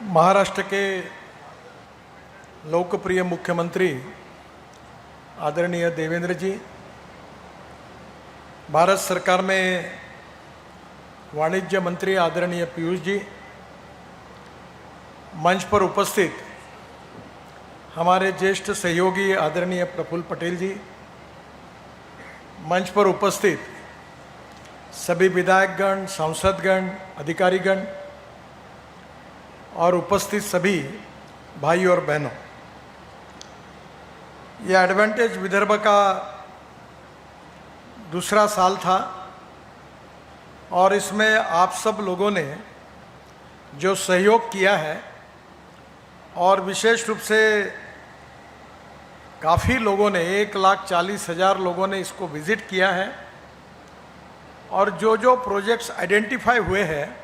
महाराष्ट्र के लोकप्रिय मुख्यमंत्री आदरणीय देवेंद्र जी, भारत सरकार में वाणिज्य मंत्री आदरणीय पीयूष जी, मंच पर उपस्थित हमारे ज्येष्ठ सहयोगी आदरणीय प्रफुल्ल पटेल जी, मंच पर उपस्थित सभी विधायकगण, सांसदगण, अधिकारीगण और उपस्थित सभी भाई और बहनों, यह एडवांटेज विदर्भ का दूसरा साल था और इसमें आप सब लोगों ने जो सहयोग किया है और विशेष रूप से काफ़ी लोगों ने 1,40,000 लोगों ने इसको विज़िट किया है और जो प्रोजेक्ट्स आइडेंटिफाई हुए हैं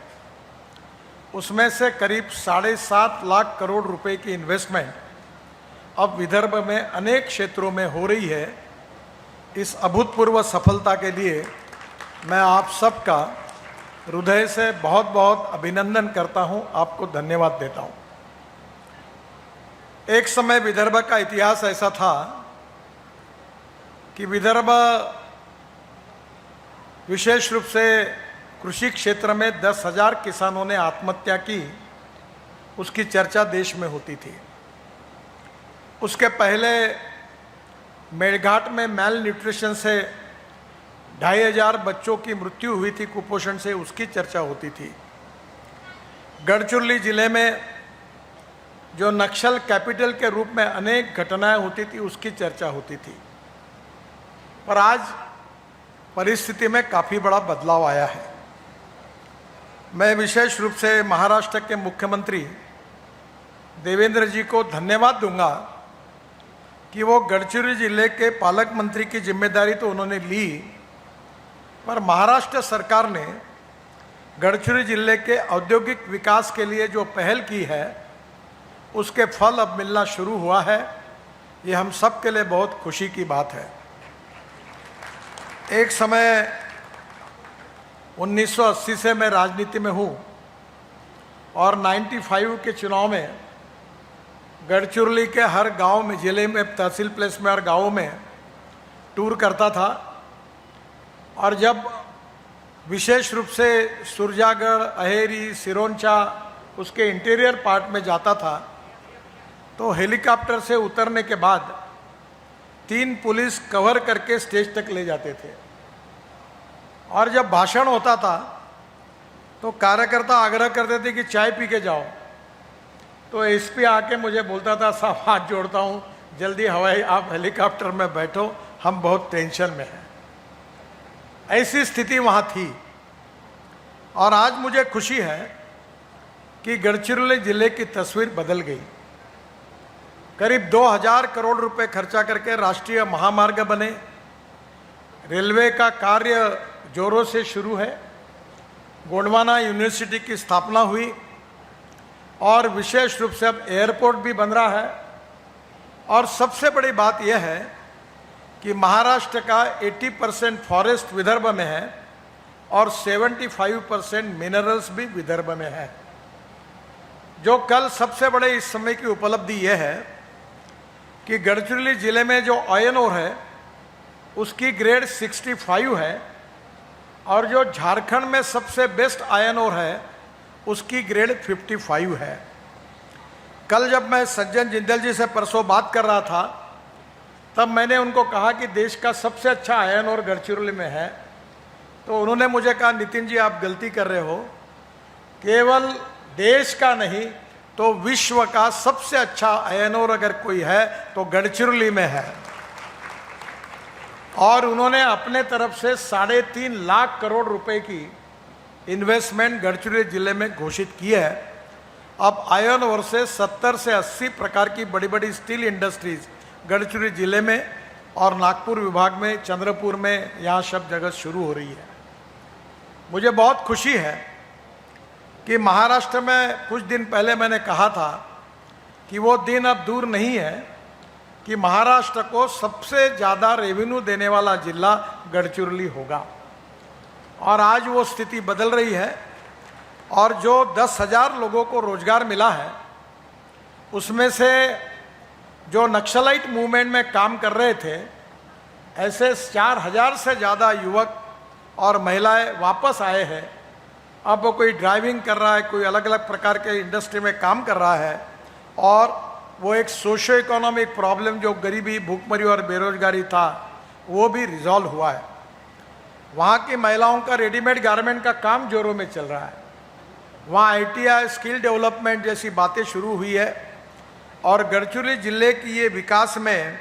उसमें से करीब 7.5 लाख करोड़ रुपए की इन्वेस्टमेंट अब विदर्भ में अनेक क्षेत्रों में हो रही है। इस अभूतपूर्व सफलता के लिए मैं आप सबका हृदय से बहुत बहुत अभिनंदन करता हूं, आपको धन्यवाद देता हूं। एक समय विदर्भ का इतिहास ऐसा था कि विदर्भ विशेष रूप से कृषि क्षेत्र में 10,000 किसानों ने आत्महत्या की, उसकी चर्चा देश में होती थी। उसके पहले मेड़घाट में मेल न्यूट्रिशन से 2,500 बच्चों की मृत्यु हुई थी, कुपोषण से, उसकी चर्चा होती थी। गढ़चिरौली जिले में जो नक्सल कैपिटल के रूप में अनेक घटनाएं होती थी, उसकी चर्चा होती थी। पर आज परिस्थिति में काफ़ी बड़ा बदलाव आया है। मैं विशेष रूप से महाराष्ट्र के मुख्यमंत्री देवेंद्र जी को धन्यवाद दूंगा कि वो गढ़चिरौली जिले के पालक मंत्री की जिम्मेदारी तो उन्होंने ली, पर महाराष्ट्र सरकार ने गढ़चिरौली जिले के औद्योगिक विकास के लिए जो पहल की है उसके फल अब मिलना शुरू हुआ है। ये हम सब के लिए बहुत खुशी की बात है। एक समय 1980 से मैं राजनीति में हूँ और 95 के चुनाव में गढ़चिरौली के हर गांव में, जिले में, तहसील प्लेस में, हर गांव में टूर करता था और जब विशेष रूप से सुरजागढ़, अहेरी, सिरोंचा, उसके इंटीरियर पार्ट में जाता था तो हेलीकॉप्टर से उतरने के बाद 3 पुलिस कवर करके स्टेज तक ले जाते थे और जब भाषण होता था तो कार्यकर्ता आग्रह करते थे कि चाय पी के जाओ, तो एसपी आके मुझे बोलता था, साहब हाथ जोड़ता हूँ, जल्दी हवाई आप हेलीकॉप्टर में बैठो, हम बहुत टेंशन में हैं। ऐसी स्थिति वहाँ थी और आज मुझे खुशी है कि गढ़चिरौली जिले की तस्वीर बदल गई। करीब 2,000 करोड़ रुपए खर्चा करके राष्ट्रीय महामार्ग बने, रेलवे का कार्य जोरों से शुरू है, गोंडवाना यूनिवर्सिटी की स्थापना हुई और विशेष रूप से अब एयरपोर्ट भी बन रहा है। और सबसे बड़ी बात यह है कि महाराष्ट्र का 80% फॉरेस्ट विदर्भ में है और 75% मिनरल्स भी विदर्भ में है। जो कल सबसे बड़े इस समय की उपलब्धि यह है कि गढ़चिरौली जिले में जो आयरन ओर है उसकी ग्रेड 65 है और जो झारखंड में सबसे बेस्ट आयरन ओर है उसकी ग्रेड 55 है। कल जब मैं सज्जन जिंदल जी से परसों बात कर रहा था तब मैंने उनको कहा कि देश का सबसे अच्छा आयरन ओर गढ़चिरौली में है, तो उन्होंने मुझे कहा, नितिन जी आप गलती कर रहे हो, केवल देश का नहीं तो विश्व का सबसे अच्छा आयरन ओर अगर कोई है तो गढ़चिरौली में है। और उन्होंने अपने तरफ से 3.5 लाख करोड़ रुपए की इन्वेस्टमेंट गढ़चिरौली जिले में घोषित की है। अब आयरन ओर से 70 से 80 प्रकार की बड़ी बड़ी स्टील इंडस्ट्रीज गढ़चिरौली जिले में और नागपुर विभाग में, चंद्रपुर में, यहाँ सब जगह शुरू हो रही है। मुझे बहुत खुशी है कि महाराष्ट्र में कुछ दिन पहले मैंने कहा था कि वो दिन अब दूर नहीं है कि महाराष्ट्र को सबसे ज़्यादा रेवेन्यू देने वाला जिला गढ़चिरौली होगा और आज वो स्थिति बदल रही है। और जो 10,000 लोगों को रोजगार मिला है, उसमें से जो नक्सलाइट मूवमेंट में काम कर रहे थे, ऐसे 4,000 से ज़्यादा युवक और महिलाएं वापस आए हैं। अब वो कोई ड्राइविंग कर रहा है, कोई अलग अलग प्रकार के इंडस्ट्री में काम कर रहा है, और वो एक सोशो इकोनॉमिक प्रॉब्लम जो गरीबी, भूखमरी और बेरोजगारी था, वो भी रिजॉल्व हुआ है। वहाँ की महिलाओं का रेडीमेड गारमेंट का काम जोरों में चल रहा है। वहाँ ITI स्किल डेवलपमेंट जैसी बातें शुरू हुई है, और गढ़चिरौली जिले की ये विकास में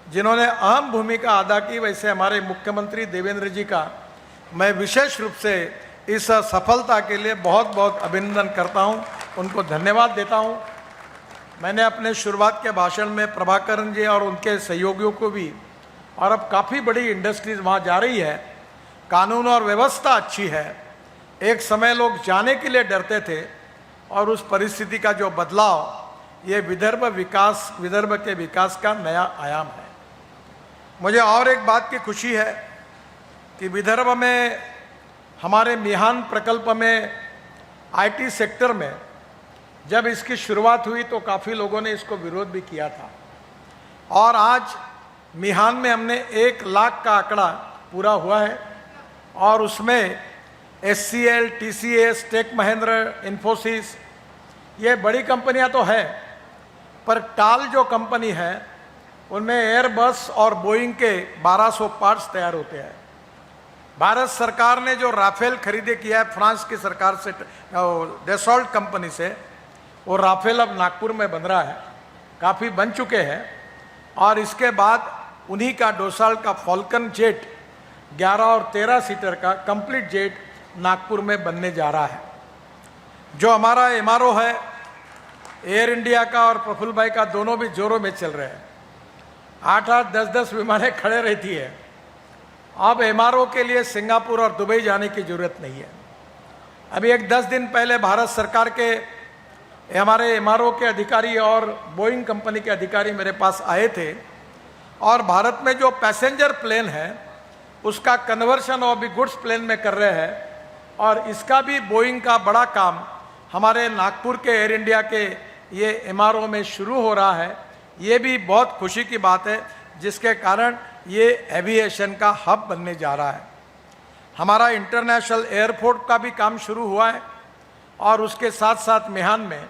जिन्होंने अहम भूमिका अदा की, वैसे हमारे मुख्यमंत्री देवेंद्र जी का मैं विशेष रूप से इस सफलता के लिए बहुत बहुत अभिनंदन करता हूँ, उनको धन्यवाद देता हूँ। मैंने अपने शुरुआत के भाषण में प्रभाकरन जी और उनके सहयोगियों को भी, और अब काफ़ी बड़ी इंडस्ट्रीज वहाँ जा रही है, कानून और व्यवस्था अच्छी है। एक समय लोग जाने के लिए डरते थे, और उस परिस्थिति का जो बदलाव, ये विदर्भ के विकास का नया आयाम है। मुझे और एक बात की खुशी है कि विदर्भ में हमारे मिहान प्रकल्प में IT सेक्टर में जब इसकी शुरुआत हुई तो काफ़ी लोगों ने इसको विरोध भी किया था, और आज मिहान में हमने 1 लाख का आंकड़ा पूरा हुआ है, और उसमें SCL, TCS, Tech Mahindra, Infosys, ये बड़ी कंपनियां तो है, पर टाल जो कंपनी है उनमें एयरबस और बोइंग के 1200 पार्ट्स तैयार होते हैं। भारत सरकार ने जो राफेल खरीदे किया है फ्रांस की सरकार से, डेसॉल्ट कंपनी से, वो राफेल अब नागपुर में बन रहा है, काफ़ी बन चुके हैं, और इसके बाद उन्हीं का डोसाल्ट का फॉल्कन जेट 11 और 13 सीटर का कंप्लीट जेट नागपुर में बनने जा रहा है। जो हमारा MRO है, एयर इंडिया का और प्रफुल्ल भाई का, दोनों भी जोरों में चल रहे हैं। 8-8, 10-10 विमानें खड़े रहती है। अब MRO के लिए सिंगापुर और दुबई जाने की जरूरत नहीं है। अभी एक 10 दिन पहले भारत सरकार के हमारे MRO के अधिकारी और बोइंग कंपनी के अधिकारी मेरे पास आए थे, और भारत में जो पैसेंजर प्लेन है उसका कन्वर्शन वो अभी गुड्स प्लेन में कर रहे हैं, और इसका भी बोइंग का बड़ा काम हमारे नागपुर के एयर इंडिया के ये MRO में शुरू हो रहा है। ये भी बहुत खुशी की बात है, जिसके कारण ये एविएशन का हब बनने जा रहा है। हमारा इंटरनेशनल एयरपोर्ट का भी काम शुरू हुआ है, और उसके साथ साथ मिहान में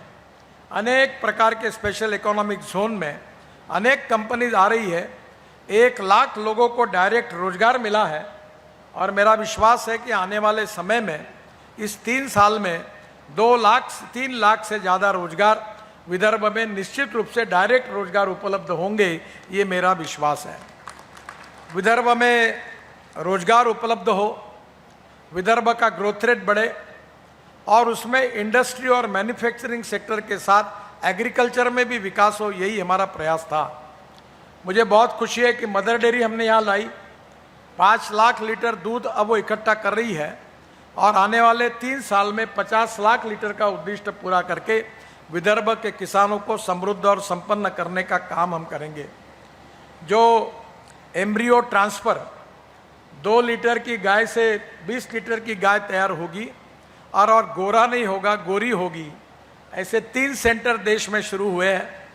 अनेक प्रकार के स्पेशल इकोनॉमिक जोन में अनेक कंपनीज आ रही है। 1 लाख लोगों को डायरेक्ट रोजगार मिला है, और मेरा विश्वास है कि आने वाले समय में इस 3 साल में 3 लाख से ज़्यादा रोजगार विदर्भ में निश्चित रूप से डायरेक्ट रोजगार उपलब्ध होंगे, ये मेरा विश्वास है। विदर्भ में रोजगार उपलब्ध हो, विदर्भ का ग्रोथ रेट बढ़े, और उसमें इंडस्ट्री और मैन्युफैक्चरिंग सेक्टर के साथ एग्रीकल्चर में भी विकास हो, यही हमारा प्रयास था। मुझे बहुत खुशी है कि मदर डेयरी हमने यहाँ लाई, 5 लाख लीटर दूध अब वो इकट्ठा कर रही है, और आने वाले 3 साल में 50 लाख लीटर का उद्दिष्ट पूरा करके विदर्भ के किसानों को समृद्ध और संपन्न करने का काम हम करेंगे। जो एम्ब्रियो ट्रांसफ़र 2 लीटर की गाय से 20 लीटर की गाय तैयार होगी, और गोरा नहीं होगा, गोरी होगी। ऐसे 3 सेंटर देश में शुरू हुए हैं।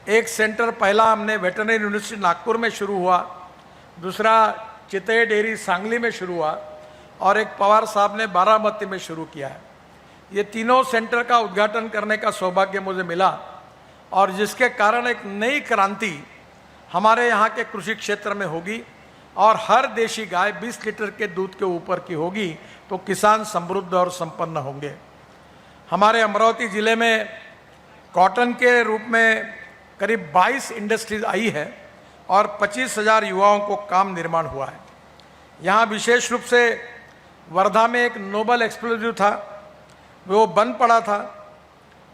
एक सेंटर पहला हमने वेटरनरी यूनिवर्सिटी नागपुर में शुरू हुआ, दूसरा चितई डेयरी सांगली में शुरू हुआ, और एक पवार साहब ने बारामती में शुरू किया है। ये तीनों सेंटर का उद्घाटन करने का सौभाग्य मुझे मिला, और जिसके कारण एक नई क्रांति हमारे यहाँ के कृषि क्षेत्र में होगी, और हर देशी गाय 20 लीटर के दूध के ऊपर की होगी, तो किसान समृद्ध और संपन्न होंगे। हमारे अमरावती जिले में कॉटन के रूप में करीब 22 इंडस्ट्रीज आई है, और 25,000 युवाओं को काम निर्माण हुआ है। यहाँ विशेष रूप से वर्धा में एक नोबल एक्सप्लोजिव था, वो बंद पड़ा था।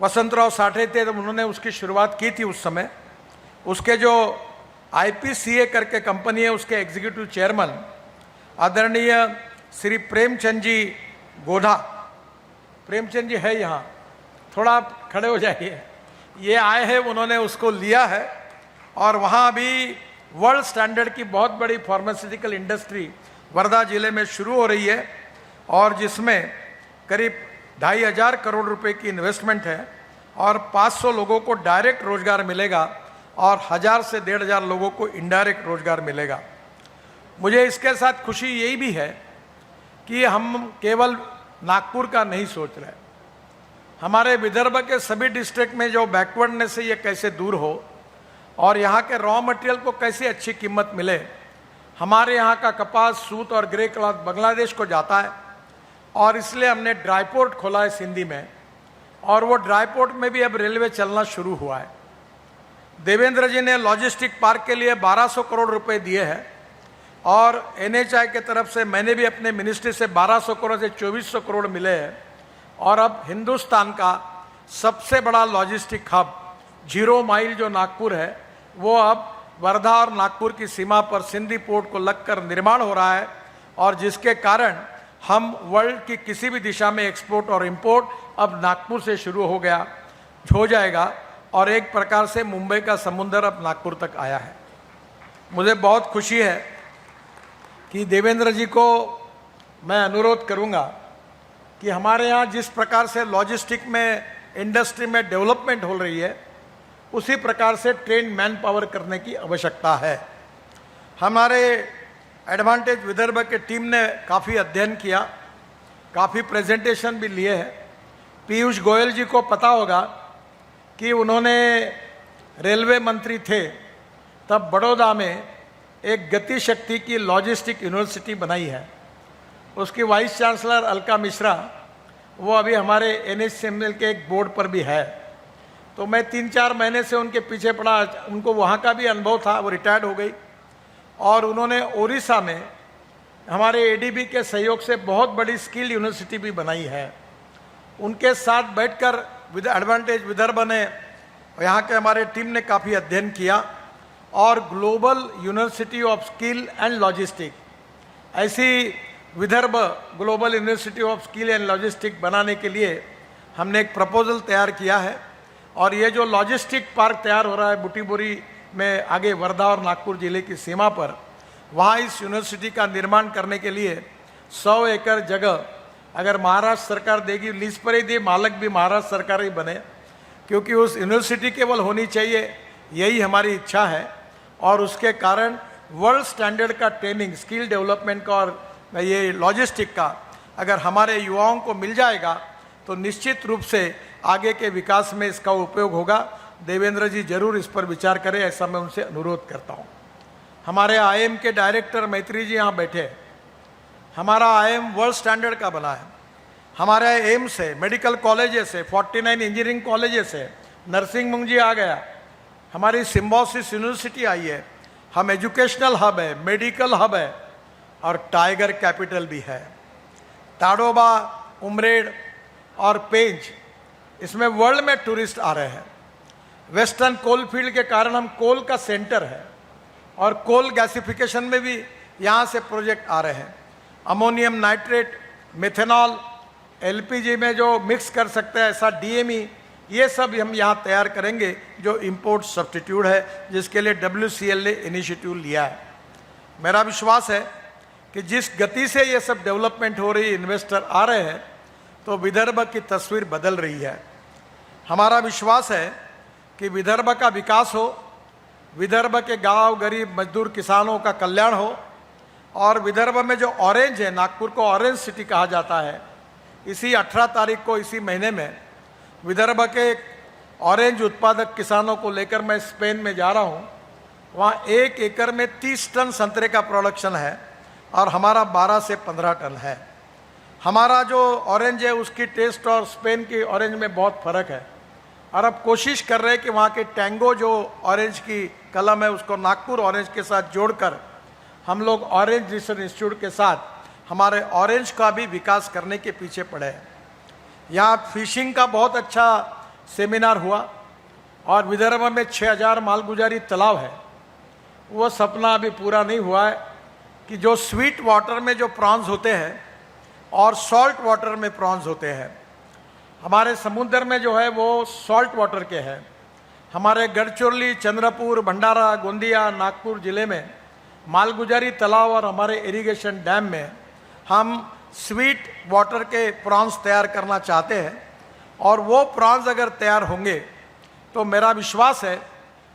वसंतराव साठे थे, तो उन्होंने उसकी शुरुआत की थी उस समय। उसके जो IPCA करके कंपनी है, उसके एग्जीक्यूटिव चेयरमैन आदरणीय श्री प्रेमचंद जी गोधा, प्रेमचंद जी है यहाँ, थोड़ा आप खड़े हो जाइए, ये आए हैं, उन्होंने उसको लिया है, और वहाँ भी वर्ल्ड स्टैंडर्ड की बहुत बड़ी फार्मास्यूटिकल इंडस्ट्री वर्धा जिले में शुरू हो रही है, और जिसमें करीब 2,500 करोड़ रुपए की इन्वेस्टमेंट है और 500 लोगों को डायरेक्ट रोजगार मिलेगा और 1000 से 1,500 लोगों को इनडायरेक्ट रोजगार मिलेगा। मुझे इसके साथ खुशी यही भी है कि हम केवल नागपुर का नहीं सोच रहे, हमारे विदर्भ के सभी डिस्ट्रिक्ट में जो बैकवर्डनेस है ये कैसे दूर हो और यहाँ के रॉ मटेरियल को कैसे अच्छी कीमत मिले। हमारे यहाँ का कपास, सूत और ग्रे क्लॉथ बांग्लादेश को जाता है और इसलिए हमने ड्राई पोर्ट खोला है सिंधी में और वो ड्राई पोर्ट में भी अब रेलवे चलना शुरू हुआ है। देवेंद्र जी ने लॉजिस्टिक पार्क के लिए 1200 करोड़ रुपए दिए हैं और NHI के तरफ से मैंने भी अपने मिनिस्ट्री से 1200 करोड़ से 2400 करोड़ मिले हैं और अब हिंदुस्तान का सबसे बड़ा लॉजिस्टिक हब 0 माइल जो नागपुर है वो अब वर्धा और नागपुर की सीमा पर सिंधी पोर्ट को लगकर निर्माण हो रहा है और जिसके कारण हम वर्ल्ड की किसी भी दिशा में एक्सपोर्ट और इंपोर्ट अब नागपुर से शुरू हो जाएगा और एक प्रकार से मुंबई का समुंदर अब नागपुर तक आया है। मुझे बहुत खुशी है कि देवेंद्र जी को मैं अनुरोध करूंगा कि हमारे यहाँ जिस प्रकार से लॉजिस्टिक में इंडस्ट्री में डेवलपमेंट हो रही है उसी प्रकार से ट्रेन मैन पावर करने की आवश्यकता है। हमारे एडवांटेज विदर्भ के टीम ने काफ़ी अध्ययन किया, काफ़ी प्रेजेंटेशन भी लिए हैं। पीयूष गोयल जी को पता होगा कि उन्होंने रेलवे मंत्री थे तब बड़ौदा में एक गति शक्ति की लॉजिस्टिक यूनिवर्सिटी बनाई है। उसकी वाइस चांसलर अलका मिश्रा वो अभी हमारे NHCML के एक बोर्ड पर भी है। तो मैं 3-4 महीने से उनके पीछे पड़ा, उनको वहाँ का भी अनुभव था, वो रिटायर्ड हो गई और उन्होंने ओडिशा में हमारे ADB के सहयोग से बहुत बड़ी स्किल यूनिवर्सिटी भी बनाई है। उनके साथ बैठकर एडवांटेज विदर्भ ने, यहाँ के हमारे टीम ने काफ़ी अध्ययन किया और global university of skill and logistic, ऐसी Vidarbha global university of skill and logistic बनाने के लिए हमने एक प्रपोजल तैयार किया है और ये जो लॉजिस्टिक पार्क तैयार हो रहा है बुटीबोरी में आगे वर्धा और नागपुर जिले की सीमा पर, वहाँ इस यूनिवर्सिटी का निर्माण करने के लिए 100 एकड़ जगह अगर महाराष्ट्र सरकार देगी, लीज पर ही दे, मालक भी महाराष्ट्र सरकार ही बने, क्योंकि उस यूनिवर्सिटी केवल होनी चाहिए, यही हमारी इच्छा है। और उसके कारण वर्ल्ड स्टैंडर्ड का ट्रेनिंग, स्किल डेवलपमेंट का और ये लॉजिस्टिक का अगर हमारे युवाओं को मिल जाएगा तो निश्चित रूप से आगे के विकास में इसका उपयोग होगा। देवेंद्र जी जरूर इस पर विचार करें, ऐसा मैं उनसे अनुरोध करता हूँ। हमारे IIM के डायरेक्टर मैत्री जी यहाँ बैठे हैं। हमारा IIM वर्ल्ड स्टैंडर्ड का बना है। हमारे एम्स है, मेडिकल कॉलेजेस है, 49 इंजीनियरिंग कॉलेजेस है, नर्सिंग मुंजी आ गया, हमारी सिम्बोसिस यूनिवर्सिटी आई है, हम एजुकेशनल हब है, मेडिकल हब है और टाइगर कैपिटल भी है। ताडोबा, उमरेड और पेंच, इसमें वर्ल्ड में टूरिस्ट आ रहे हैं। वेस्टर्न कोल फील्ड के कारण हम कोल का सेंटर है और कोल गैसिफिकेशन में भी यहाँ से प्रोजेक्ट आ रहे हैं। अमोनियम नाइट्रेट, मेथेनॉल, LPG में जो मिक्स कर सकते हैं ऐसा DME, ये सब हम यहाँ तैयार करेंगे जो इंपोर्ट सब्स्टिट्यूट है, जिसके लिए WCL ने इनिशिएटिव लिया है। मेरा विश्वास है कि जिस गति से ये सब डेवलपमेंट हो रही है, इन्वेस्टर आ रहे हैं, तो विदर्भ की तस्वीर बदल रही है। हमारा विश्वास है कि विदर्भ का विकास हो, विदर्भ के गांव, गरीब मजदूर किसानों का कल्याण हो और विदर्भ में जो ऑरेंज है, नागपुर को ऑरेंज सिटी कहा जाता है, इसी 18 तारीख को इसी महीने में विदर्भ के ऑरेंज उत्पादक किसानों को लेकर मैं स्पेन में जा रहा हूँ। वहाँ 1 एकड़ में 30 टन संतरे का प्रोडक्शन है और हमारा 12 से 15 टन है। हमारा जो ऑरेंज है उसकी टेस्ट और स्पेन की ऑरेंज में बहुत फ़र्क है और अब कोशिश कर रहे हैं कि वहाँ के टैंगो जो ऑरेंज की कलम है उसको नागपुर ऑरेंज के साथ जोड़कर हम लोग ऑरेंज रिसर्च इंस्टीट्यूट के साथ हमारे ऑरेंज का भी विकास करने के पीछे पड़े हैं। यहाँ फिशिंग का बहुत अच्छा सेमिनार हुआ और विदर्भ में 6000 मालगुजारी तालाब है। वो सपना अभी पूरा नहीं हुआ है कि जो स्वीट वाटर में जो प्रॉन्स होते हैं और सॉल्ट वाटर में प्रॉन्स होते हैं, हमारे समुद्र में जो है वो सॉल्ट वाटर के हैं। हमारे गढ़चिरौली, चंद्रपुर, भंडारा, गोंदिया, नागपुर जिले में मालगुजारी तालाब और हमारे इरिगेशन डैम में हम स्वीट वाटर के प्रॉन्स तैयार करना चाहते हैं, और वो प्रॉन्स अगर तैयार होंगे तो मेरा विश्वास है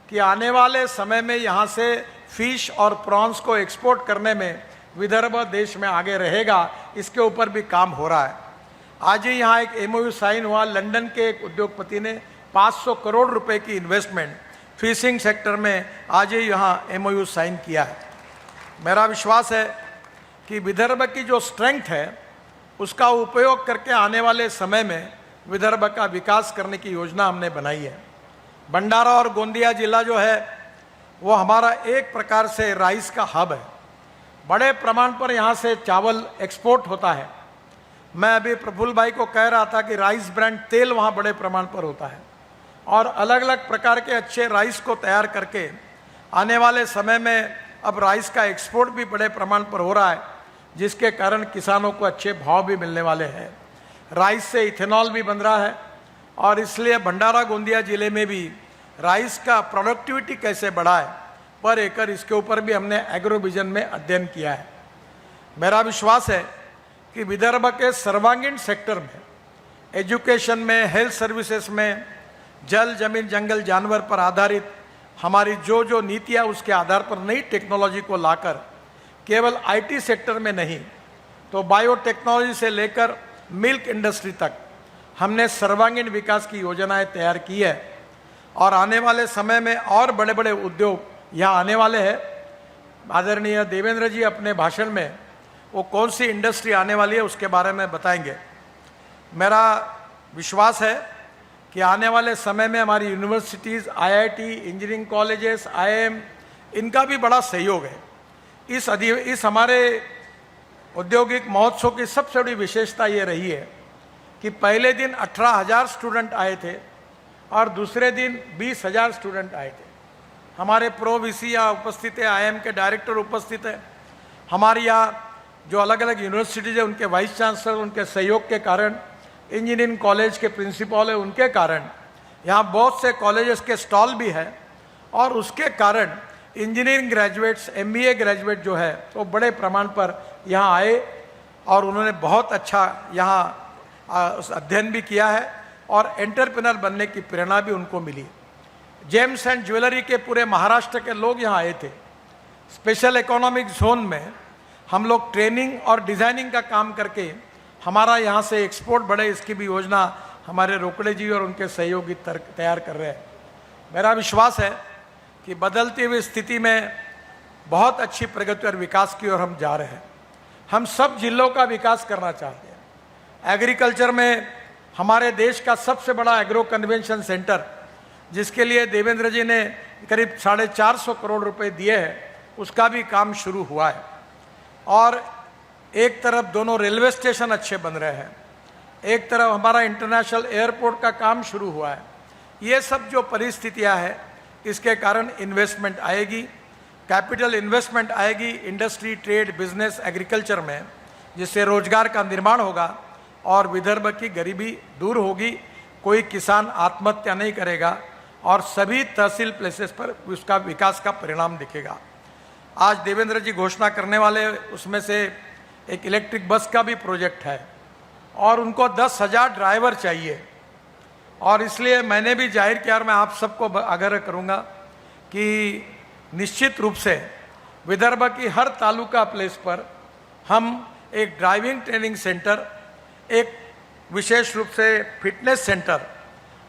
कि आने वाले समय में यहाँ से फिश और प्रॉन्स को एक्सपोर्ट करने में विदर्भ देश में आगे रहेगा। इसके ऊपर भी काम हो रहा है। आज ही यहाँ एक MOU साइन हुआ, लंदन के एक उद्योगपति ने 500 करोड़ रुपए की इन्वेस्टमेंट फिशिंग सेक्टर में आज ही यहाँ MOU साइन किया है। मेरा विश्वास है कि विदर्भ की जो स्ट्रेंथ है उसका उपयोग करके आने वाले समय में विदर्भ का विकास करने की योजना हमने बनाई है। भंडारा और गोंदिया जिला जो है वो हमारा एक प्रकार से राइस का हब है। बड़े प्रमाण पर यहाँ से चावल एक्सपोर्ट होता है। मैं अभी प्रफुल्ल भाई को कह रहा था कि राइस ब्रांड तेल वहाँ बड़े प्रमाण पर होता है, और अलग अलग प्रकार के अच्छे राइस को तैयार करके आने वाले समय में अब राइस का एक्सपोर्ट भी बड़े प्रमाण पर हो रहा है, जिसके कारण किसानों को अच्छे भाव भी मिलने वाले हैं। राइस से इथेनॉल भी बन रहा है, और इसलिए भंडारा गोंदिया जिले में भी राइस का प्रोडक्टिविटी कैसे बढ़ाए पर एकड़, इसके ऊपर भी हमने एग्रो विजन में अध्ययन किया है। मेरा विश्वास है कि विदर्भ के सर्वांगीण सेक्टर में, एजुकेशन में, हेल्थ सर्विसेज में, जल जमीन जंगल जानवर पर आधारित हमारी जो जो नीतियाँ उसके आधार पर नई टेक्नोलॉजी को लाकर केवल IT सेक्टर में नहीं तो बायोटेक्नोलॉजी से लेकर मिल्क इंडस्ट्री तक हमने सर्वांगीण विकास की योजनाएं तैयार की है, और आने वाले समय में और बड़े बड़े उद्योग यहाँ आने वाले हैं। आदरणीय देवेंद्र जी अपने भाषण में वो कौन सी इंडस्ट्री आने वाली है उसके बारे में बताएंगे। मेरा विश्वास है कि आने वाले समय में हमारी universities, IIT, engineering colleges, IIM, इनका भी बड़ा सहयोग है। इस हमारे औद्योगिक महोत्सव की सबसे बड़ी विशेषता ये रही है कि पहले दिन 18,000 स्टूडेंट आए थे और दूसरे दिन 20,000 स्टूडेंट आए थे। हमारे प्रो VC यहाँ उपस्थित है, IIM के डायरेक्टर उपस्थित है, हमारे यहाँ जो अलग अलग यूनिवर्सिटीज़ है उनके वाइस चांसलर, उनके सहयोग के कारण, इंजीनियरिंग कॉलेज के प्रिंसिपल है उनके कारण, यहाँ बहुत से कॉलेजेस के स्टॉल भी है, और उसके कारण इंजीनियरिंग ग्रेजुएट्स, MBA ग्रेजुएट जो है वो बड़े प्रमाण पर यहाँ आए, और उन्होंने बहुत अच्छा यहाँ अध्ययन भी किया है, और एंटरप्रेन्योर बनने की प्रेरणा भी उनको मिली। जेम्स एंड ज्वेलरी के पूरे महाराष्ट्र के लोग यहाँ आए थे। स्पेशल इकोनॉमिक जोन में हम लोग ट्रेनिंग और डिज़ाइनिंग का काम करके हमारा यहाँ से एक्सपोर्ट बढ़े, इसकी भी योजना हमारे रोकड़े जी और उनके सहयोगी तैयार कर रहे हैं। मेरा विश्वास है कि बदलती हुई स्थिति में बहुत अच्छी प्रगति और विकास की ओर हम जा रहे हैं। हम सब जिलों का विकास करना चाहते हैं। एग्रीकल्चर में हमारे देश का सबसे बड़ा एग्रो कन्वेंशन सेंटर, जिसके लिए देवेंद्र जी ने करीब 450 करोड़ रुपए दिए हैं, उसका भी काम शुरू हुआ है। और एक तरफ दोनों रेलवे स्टेशन अच्छे बन रहे हैं, एक तरफ हमारा इंटरनेशनल एयरपोर्ट का काम शुरू हुआ है। ये सब जो परिस्थितियां हैं, इसके कारण इन्वेस्टमेंट आएगी, कैपिटल इन्वेस्टमेंट आएगी इंडस्ट्री, ट्रेड, बिजनेस, एग्रीकल्चर में, जिससे रोजगार का निर्माण होगा और विदर्भ की गरीबी दूर होगी। कोई किसान आत्महत्या नहीं करेगा और सभी तहसील प्लेसेस पर उसका विकास का परिणाम दिखेगा। आज देवेंद्र जी घोषणा करने वाले उसमें से एक इलेक्ट्रिक बस का भी प्रोजेक्ट है, और उनको 10,000 ड्राइवर चाहिए। और इसलिए मैंने भी जाहिर किया, और मैं आप सबको आग्रह करूंगा कि निश्चित रूप से विदर्भ की हर तालुका प्लेस पर हम एक ड्राइविंग ट्रेनिंग सेंटर, एक विशेष रूप से फिटनेस सेंटर,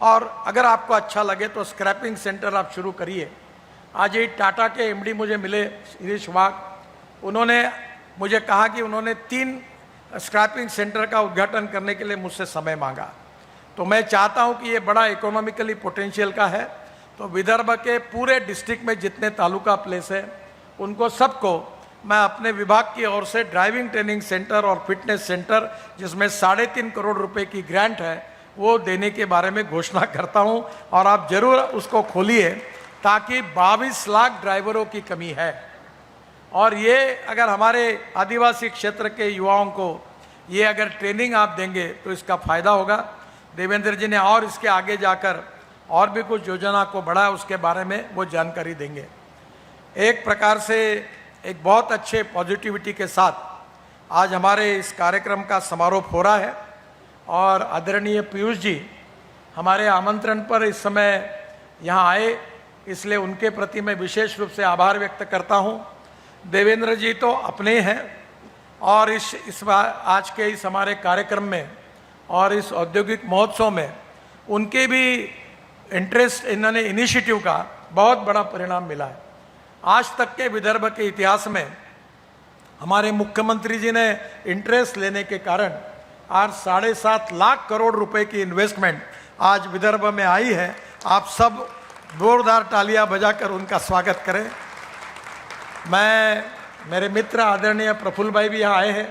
और अगर आपको अच्छा लगे तो स्क्रैपिंग सेंटर आप शुरू करिए। आज ही टाटा के MD मुझे मिले, शिरीष वाघ, उन्होंने मुझे कहा कि उन्होंने 3 स्क्रैपिंग सेंटर का उद्घाटन करने के लिए मुझसे समय मांगा। तो मैं चाहता हूं कि ये बड़ा इकोनॉमिकली पोटेंशियल का है, तो विदर्भ के पूरे डिस्ट्रिक्ट में जितने तालुका प्लेस है उनको सबको मैं अपने विभाग की ओर से ड्राइविंग ट्रेनिंग सेंटर और फिटनेस सेंटर, जिसमें 3.5 करोड़ रुपए की ग्रांट है, वो देने के बारे में घोषणा करता हूं। और आप जरूर उसको खोलिए, ताकि 22 लाख ड्राइवरों की कमी है, और ये अगर हमारे आदिवासी क्षेत्र के युवाओं को ये अगर ट्रेनिंग आप देंगे तो इसका फायदा होगा। देवेंद्र जी ने और इसके आगे जाकर और भी कुछ योजना को बढ़ा, उसके बारे में वो जानकारी देंगे। एक प्रकार से एक बहुत अच्छे पॉजिटिविटी के साथ आज हमारे इस कार्यक्रम का समारोह हो रहा है और आदरणीय पीयूष जी हमारे आमंत्रण पर इस समय यहाँ आए, इसलिए उनके प्रति मैं विशेष रूप से आभार व्यक्त करता हूँ। देवेंद्र जी तो अपने हैं और इस आज के इस हमारे कार्यक्रम में और इस औद्योगिक महोत्सव में उनके भी इंटरेस्ट, इन्होंने इनिशिएटिव का बहुत बड़ा परिणाम मिला है। आज तक के विदर्भ के इतिहास में हमारे मुख्यमंत्री जी ने इंटरेस्ट लेने के कारण आज 7.5 लाख करोड़ रुपए की इन्वेस्टमेंट आज विदर्भ में आई है। आप सब जोरदार तालियां बजाकर उनका स्वागत करें। मेरे मित्र आदरणीय प्रफुल्ल भाई भी यहाँ आए हैं।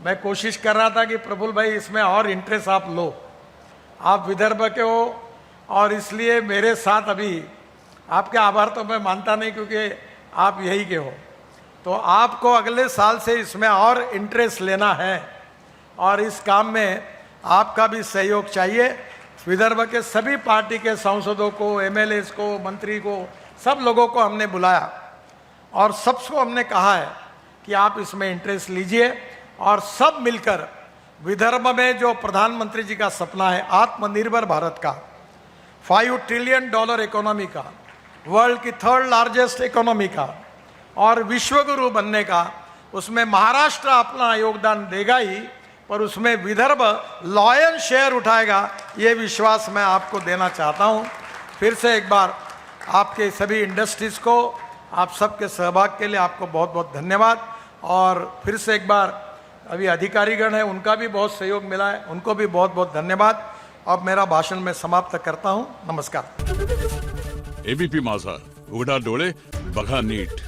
मैं कोशिश कर रहा था कि प्रफुल्ल भाई इसमें और इंटरेस्ट आप लो, आप विदर्भ के हो और इसलिए मेरे साथ अभी आपके आभार तो मैं मानता नहीं क्योंकि आप यही के हो, तो आपको अगले साल से इसमें और इंटरेस्ट लेना है और इस काम में आपका भी सहयोग चाहिए। विदर्भ के सभी पार्टी के सांसदों को, एमएलएस को, मंत्री को, सब लोगों को हमने बुलाया और सबको हमने कहा है कि आप इसमें इंटरेस्ट लीजिए और सब मिलकर विदर्भ में जो प्रधानमंत्री जी का सपना है आत्मनिर्भर भारत का, $5 ट्रिलियन इकोनॉमी का, वर्ल्ड की 3rd लार्जेस्ट इकोनॉमी का और विश्वगुरु बनने का, उसमें महाराष्ट्र अपना योगदान देगा ही, पर उसमें विदर्भ लॉयन शेयर उठाएगा, ये विश्वास मैं आपको देना चाहता हूँ। फिर से एक बार आपके सभी इंडस्ट्रीज को, आप सबके सहभाग के लिए आपको बहुत बहुत धन्यवाद। और फिर से एक बार अभी अधिकारीगण है उनका भी बहुत सहयोग मिला है, उनको भी बहुत बहुत धन्यवाद। अब मेरा भाषण मैं समाप्त करता हूँ। नमस्कार। एबीपी माझा, उघडा डोळे बघा नीट।